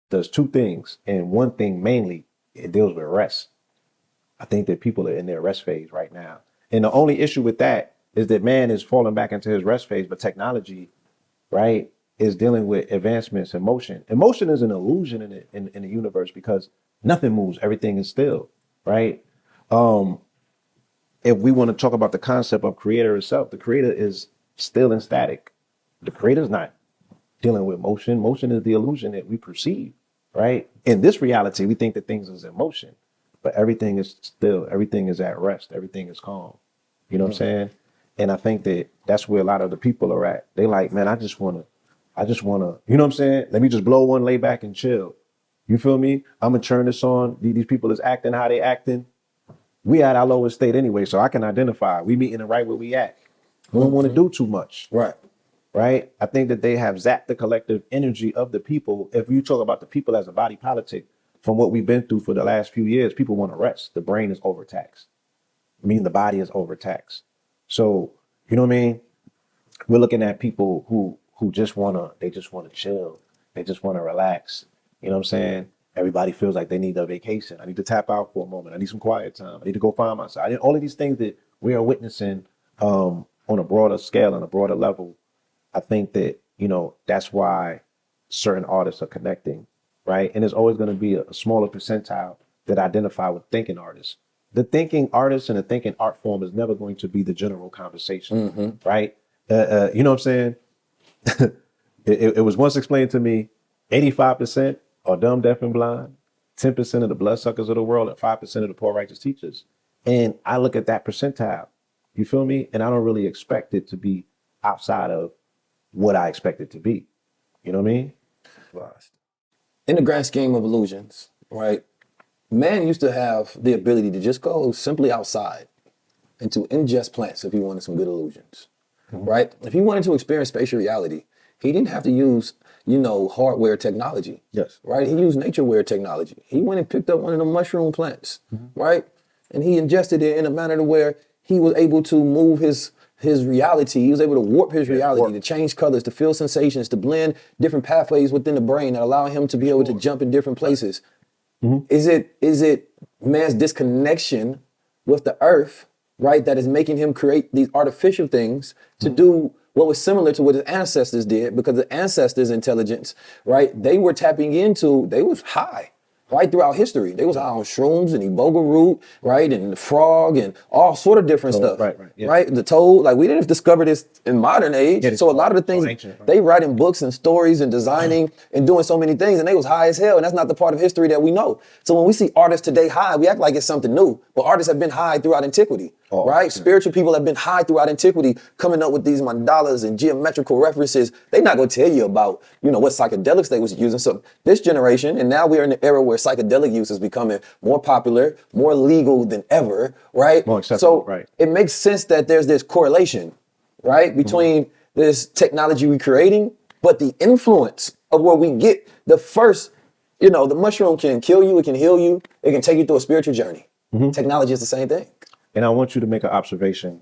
does two things, and one thing mainly, it deals with rest. I think that people are in their rest phase right now. And the only issue with that is that man is falling back into his rest phase, but technology, right, is dealing with advancements in motion. And motion is an illusion in the universe because nothing moves, everything is still, right? If we want to talk about the concept of creator itself, the creator is still in static. The creator is not dealing with motion. Motion is the illusion that we perceive, right? In this reality, we think that things is in motion, but everything is still, everything is at rest, everything is calm. You know what I'm saying? And I think that that's where a lot of the people are at. They like, man, I just wanna, you know what I'm saying? Let me just blow one, lay back and chill. You feel me? I'm gonna turn this on. These people is acting how they acting. We at our lowest state anyway, so I can identify. We meeting right where we at. We don't want to do too much. Right. Right? I think that they have zapped the collective energy of the people. If you talk about the people as a body politic, from what we've been through for the last few years, people want to rest. The brain is overtaxed. I mean, the body is overtaxed. So, you know what I mean? We're looking at people who just wanna chill. They just wanna relax. You know what I'm saying? Everybody feels like they need a vacation. I need to tap out for a moment. I need some quiet time. I need to go find myself. All of these things that we are witnessing on a broader scale, on a broader level, I think that, you know, that's why certain artists are connecting, right? And there's always going to be a smaller percentile that identify with thinking artists. The thinking artist and the thinking art form is never going to be the general conversation, right? You know what I'm saying? it was once explained to me, 85% are dumb, deaf, and blind, 10% of the bloodsuckers of the world, and 5% of the poor righteous teachers. And I look at that percentile, you feel me? And I don't really expect it to be outside of what I expect it to be. You know what I mean? In the grand scheme of illusions, right? Man used to have the ability to just go simply outside and to ingest plants if he wanted some good illusions, right? If he wanted to experience spatial reality, he didn't have to use, hardware technology. Yes. Right? He used natureware technology. He went and picked up one of the mushroom plants, right? And he ingested it in a manner to where he was able to move his reality. He was able to warp his reality, to change colors, to feel sensations, to blend different pathways within the brain that allow him to be able to jump in different places. Is it man's disconnection with the earth, right, that is making him create these artificial things to do what was similar to what his ancestors did? Because the ancestors' intelligence, right, they were tapping into, they was high. Right throughout history, they was high on shrooms and iboga root, right, and the frog and all sort of different stuff, right? The toad, like we didn't discover this in modern age, so a lot of the things ancient, they write in books and stories and designing and doing so many things, and they was high as hell, and that's not the part of history that we know. So when we see artists today high, we act like it's something new, but artists have been high throughout antiquity, right? Spiritual people have been high throughout antiquity, coming up with these mandalas and geometrical references. They're not going to tell you about, what psychedelics they was using. So this generation, and now we are in the era where psychedelic use is becoming more popular, more legal than ever, right? More acceptable, so it makes sense that there's this correlation, right, between this technology we're creating, but the influence of where we get the first, the mushroom can kill you, it can heal you, it can take you through a spiritual journey. Technology is the same thing. And I want you to make an observation.